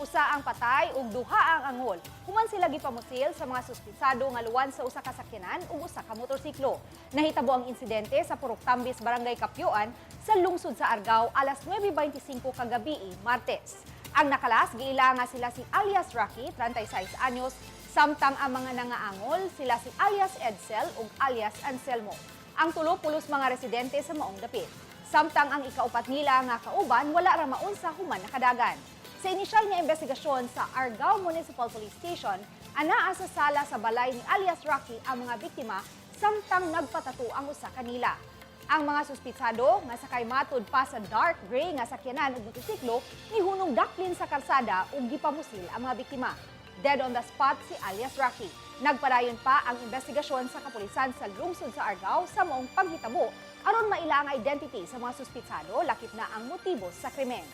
Usa ang patay ug duha ang angol. Human sila gipamusil sa mga suspetsado nga luwan sa usa ka sakyanan ug usa ka motorsiklo. Nahitabo ang insidente sa Balitang Bisdak, Barangay Kapyuan sa lungsod sa Argao alas 9:25 kagabi, Martes. Ang nakalas giila nga sila si alias Rocky, 36 anyos, samtang ang mga nangaangol sila si alias Edsel ug alias Anselmo. Ang tulo pulos mga residente sa maong dapit. Samtang ang ikaupat nila nga kauban wala ra maun sa human nakadagan. Sa inisyal nga investigasyon sa Argao Municipal Police Station, anaa sa sala sa balay ni alias Rocky ang mga biktima samtang nagpatato ang usa kanila. Ang mga suspetsado nga sakay matud pa sa dark gray nga sakyanan ug motorsiklo ni hunong daklin sa kalsada ug gipamusil ang mga biktima. Dead on the spot si alias Rocky. Nagpadayon pa ang investigasyon sa kapulisan sa lungsod sa Argao sa maong panghitabo aron maila ang identity sa mga suspetsado lakip na ang motibo sa krimen.